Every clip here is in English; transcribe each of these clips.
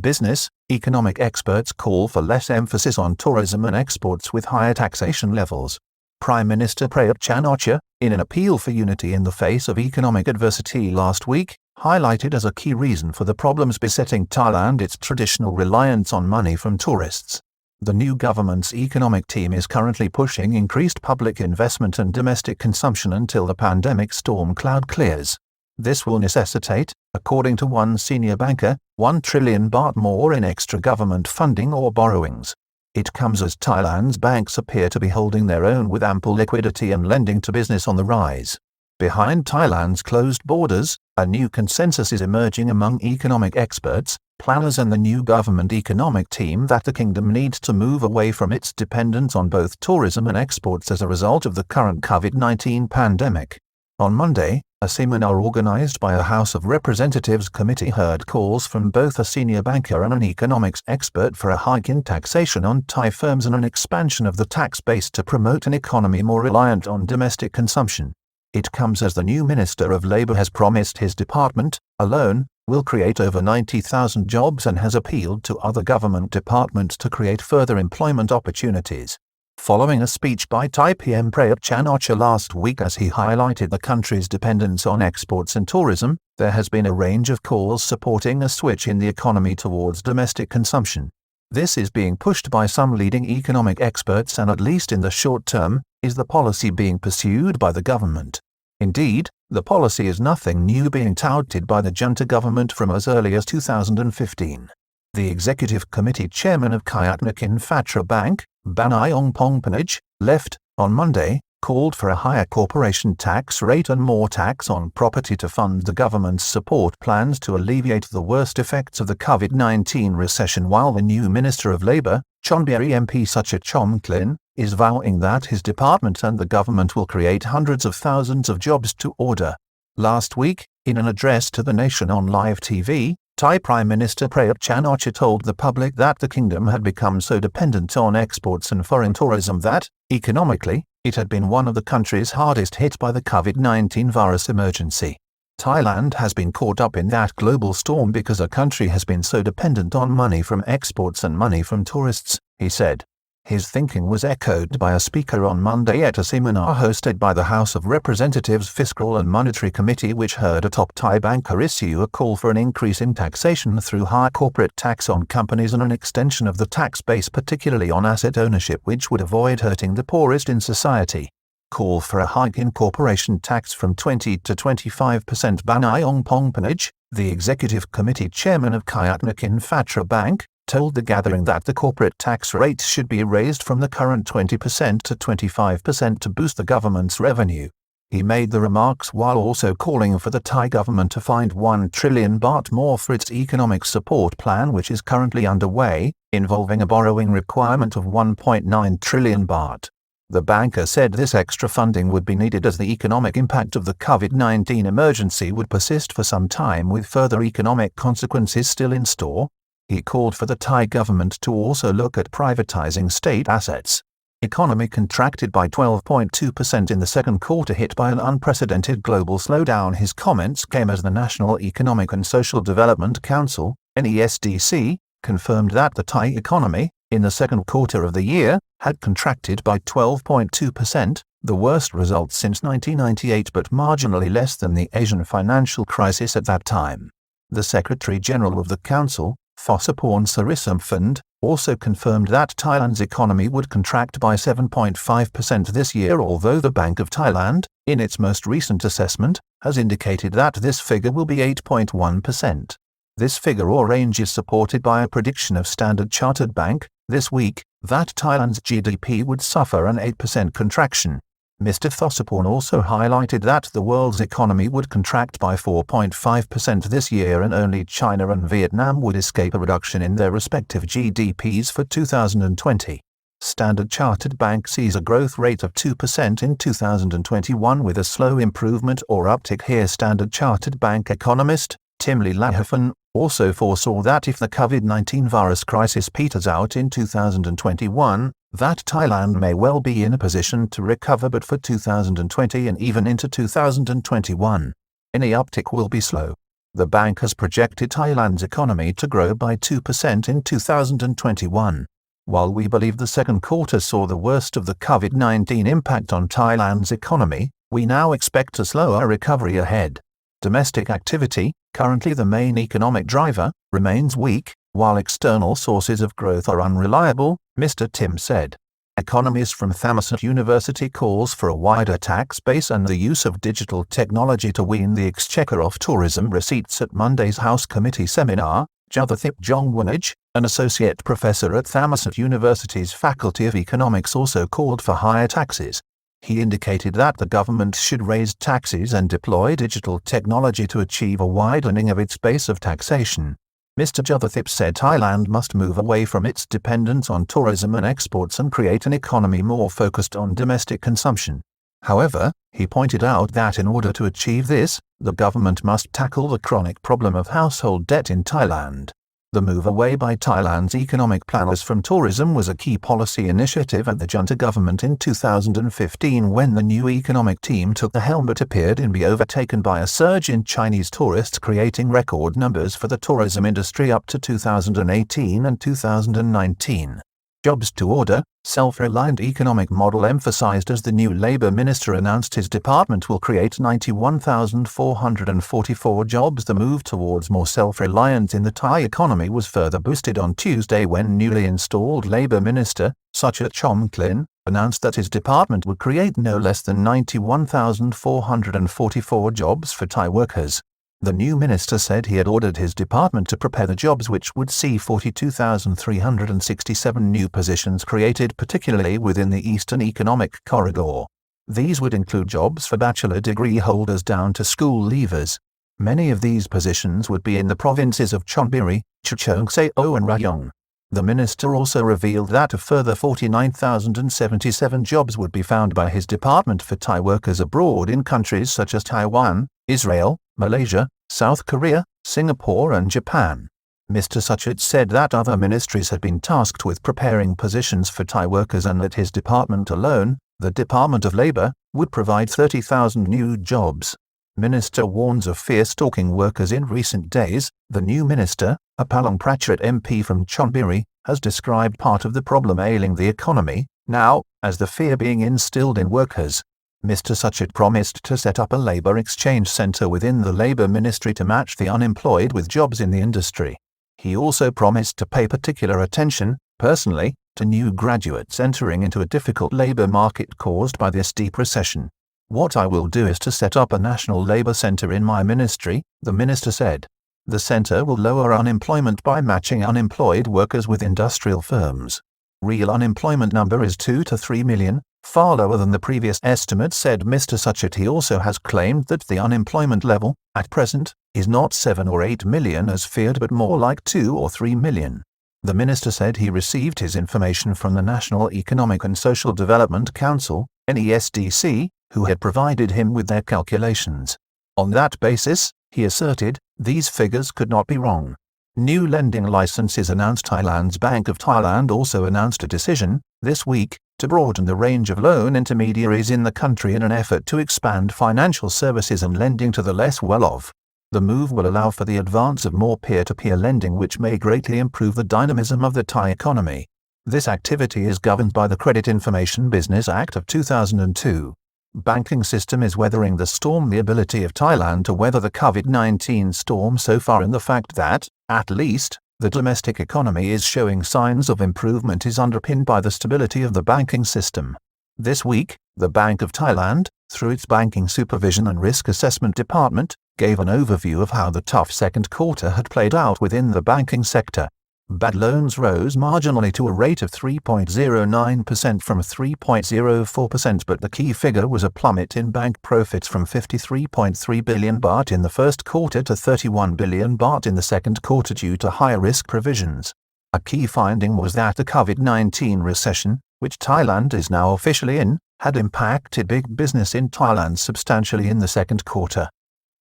Business, economic experts call for less emphasis on tourism and exports with higher taxation levels. Prime Minister Prayut Chan Ocha, in an appeal for unity in the face of economic adversity last week, highlighted as a key reason for the problems besetting Thailand its traditional reliance on money from tourists. The new government's economic team is currently pushing increased public investment and domestic consumption until the pandemic storm cloud clears. This will necessitate, according to one senior banker, 1 trillion baht more in extra government funding or borrowings. It comes as Thailand's banks appear to be holding their own with ample liquidity and lending to business on the rise. Behind Thailand's closed borders, a new consensus is emerging among economic experts, planners and the new government economic team that the kingdom needs to move away from its dependence on both tourism and exports as a result of the current COVID-19 pandemic. On Monday, a seminar organized by a House of Representatives committee heard calls from both a senior banker and an economics expert for a hike in taxation on Thai firms and an expansion of the tax base to promote an economy more reliant on domestic consumption. It comes as the new Minister of Labour has promised his department, alone, will create over 90,000 jobs and has appealed to other government departments to create further employment opportunities. Following a speech by Thai PM Prayut Chan Ocha last week as he highlighted the country's dependence on exports and tourism, there has been a range of calls supporting a switch in the economy towards domestic consumption. This is being pushed by some leading economic experts and at least in the short term, is the policy being pursued by the government. Indeed, the policy is nothing new being touted by the junta government from as early as 2015. The Executive Committee Chairman of Kiatnakin Phatra Bank, Banayong Pongpanaj, left, on Monday, called for a higher corporation tax rate and more tax on property to fund the government's support plans to alleviate the worst effects of the COVID-19 recession, while the new Minister of Labour, Chonburi MP Sucha Chomklin, is vowing that his department and the government will create hundreds of thousands of jobs to order. Last week, in an address to the nation on live TV, Thai Prime Minister Prayut Chan Ocha told the public that the kingdom had become so dependent on exports and foreign tourism that, economically, it had been one of the countries hardest hit by the COVID-19 virus emergency. Thailand has been caught up in that global storm because a country has been so dependent on money from exports and money from tourists, he said. His thinking was echoed by a speaker on Monday at a seminar hosted by the House of Representatives Fiscal and Monetary Committee, which heard a top Thai banker issue a call for an increase in taxation through higher corporate tax on companies and an extension of the tax base, particularly on asset ownership, which would avoid hurting the poorest in society. Call for a hike in corporation tax from 20 to 25%. Banayong Pongpanaj, the Executive Committee Chairman of Kiatnakin Phatra Bank, told the gathering that the corporate tax rate should be raised from the current 20% to 25% to boost the government's revenue. He made the remarks while also calling for the Thai government to find 1 trillion baht more for its economic support plan, which is currently underway, involving a borrowing requirement of 1.9 trillion baht. The banker said this extra funding would be needed as the economic impact of the COVID-19 emergency would persist for some time, with further economic consequences still in store. He called for the Thai government to also look at privatizing state assets. Economy contracted by 12.2% in the second quarter, hit by an unprecedented global slowdown. His comments came as the National Economic and Social Development Council, NESDC, confirmed that the Thai economy, in the second quarter of the year, had contracted by 12.2%, the worst result since 1998 but marginally less than the Asian financial crisis at that time. The Secretary-General of the Council, Thosapon Sarisamphan, also confirmed that Thailand's economy would contract by 7.5% this year, although the Bank of Thailand, in its most recent assessment, has indicated that this figure will be 8.1%. This figure or range is supported by a prediction of Standard Chartered Bank, this week, that Thailand's GDP would suffer an 8% contraction. Mr. Thosapon also highlighted that the world's economy would contract by 4.5% this year and only China and Vietnam would escape a reduction in their respective GDPs for 2020. Standard Chartered Bank sees a growth rate of 2% in 2021 with a slow improvement or uptick here. Standard Chartered Bank economist Tim Lahavan also foresaw that if the COVID-19 virus crisis peters out in 2021, that Thailand may well be in a position to recover, but for 2020 and even into 2021, any uptick will be slow. The bank has projected Thailand's economy to grow by 2% in 2021. While we believe the second quarter saw the worst of the COVID-19 impact on Thailand's economy, we now expect a slower recovery ahead. Domestic activity, currently the main economic driver, remains weak, while external sources of growth are unreliable, Mr. Tim said. Economist from Thammasat University calls for a wider tax base and the use of digital technology to wean the exchequer off tourism receipts at Monday's House Committee seminar. Jathathip Jongwanaj, an associate professor at Thammasat University's Faculty of Economics, also called for higher taxes. He indicated that the government should raise taxes and deploy digital technology to achieve a widening of its base of taxation. Mr. Jathathip said Thailand must move away from its dependence on tourism and exports and create an economy more focused on domestic consumption. However, he pointed out that in order to achieve this, the government must tackle the chronic problem of household debt in Thailand. The move away by Thailand's economic planners from tourism was a key policy initiative at the junta government in 2015 when the new economic team took the helm, but appeared to be overtaken by a surge in Chinese tourists, creating record numbers for the tourism industry up to 2018 and 2019. Jobs to order, self-reliant economic model emphasized as the new Labour Minister announced his department will create 91,444 jobs. The move towards more self-reliance in the Thai economy was further boosted on Tuesday when newly installed Labour Minister, Suchat Chomklin, announced that his department would create no less than 91,444 jobs for Thai workers. The new minister said he had ordered his department to prepare the jobs, which would see 42,367 new positions created, particularly within the Eastern Economic Corridor. These would include jobs for bachelor degree holders down to school leavers. Many of these positions would be in the provinces of Chonburi, Chuchongseo and Rayong. The minister also revealed that a further 49,077 jobs would be found by his department for Thai workers abroad in countries such as Taiwan, Israel, Malaysia, South Korea, Singapore and Japan. Mr. Suchat said that other ministries had been tasked with preparing positions for Thai workers and that his department alone, the Department of Labour, would provide 30,000 new jobs. Minister warns of fear-stalking workers in recent days. The new minister, Apalong Prachut MP from Chonburi, has described part of the problem ailing the economy now as the fear being instilled in workers. Mr. Suchat promised to set up a labour exchange centre within the Labour Ministry to match the unemployed with jobs in the industry. He also promised to pay particular attention, personally, to new graduates entering into a difficult labour market caused by this deep recession. What I will do is to set up a national labour centre in my ministry, the minister said. The centre will lower unemployment by matching unemployed workers with industrial firms. Real unemployment number is 2 to 3 million, far lower than the previous estimate, said Mr. Suchat. He also has claimed that the unemployment level, at present, is not 7 or 8 million as feared but more like 2 or 3 million. The minister said he received his information from the National Economic and Social Development Council, NESDC, who had provided him with their calculations. On that basis, he asserted, these figures could not be wrong. New lending licenses announced. Thailand's Bank of Thailand also announced a decision, this week, to broaden the range of loan intermediaries in the country in an effort to expand financial services and lending to the less well-off. The move will allow for the advance of more peer-to-peer lending, which may greatly improve the dynamism of the Thai economy. This activity is governed by the Credit Information Business Act of 2002. Banking system is weathering the storm. The ability of Thailand to weather the COVID-19 storm so far, and the fact that, at least, the domestic economy is showing signs of improvement is underpinned by the stability of the banking system. This week, the Bank of Thailand, through its Banking Supervision and Risk Assessment Department, gave an overview of how the tough second quarter had played out within the banking sector. Bad loans rose marginally to a rate of 3.09% from 3.04%, but the key figure was a plummet in bank profits from 53.3 billion baht in the first quarter to 31 billion baht in the second quarter due to higher risk provisions. A key finding was that the COVID-19 recession, which Thailand is now officially in, had impacted big business in Thailand substantially in the second quarter.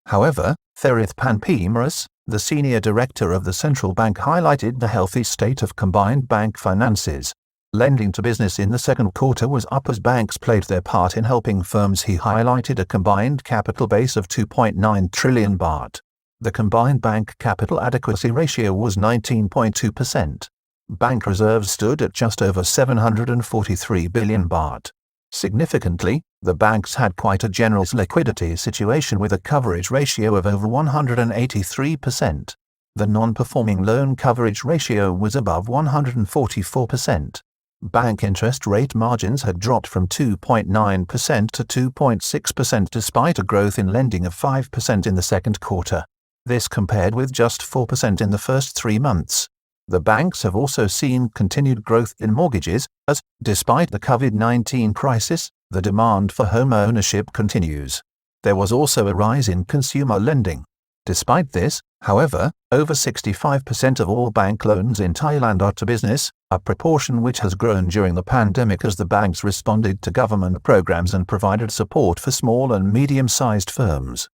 However, Therith Panpimaras, the senior director of the central bank, highlighted the healthy state of combined bank finances. Lending to business in the second quarter was up as banks played their part in helping firms. He highlighted a combined capital base of 2.9 trillion baht. The combined bank capital adequacy ratio was 19.2%. Bank reserves stood at just over 743 billion baht. Significantly, the banks had quite a generous liquidity situation with a coverage ratio of over 183%. The non-performing loan coverage ratio was above 144%. Bank interest rate margins had dropped from 2.9% to 2.6% despite a growth in lending of 5% in the second quarter. This compared with just 4% in the first 3 months. The banks have also seen continued growth in mortgages, as, despite the COVID-19 crisis, the demand for home ownership continues. There was also a rise in consumer lending. Despite this, however, over 65% of all bank loans in Thailand are to business, a proportion which has grown during the pandemic as the banks responded to government programs and provided support for small and medium-sized firms.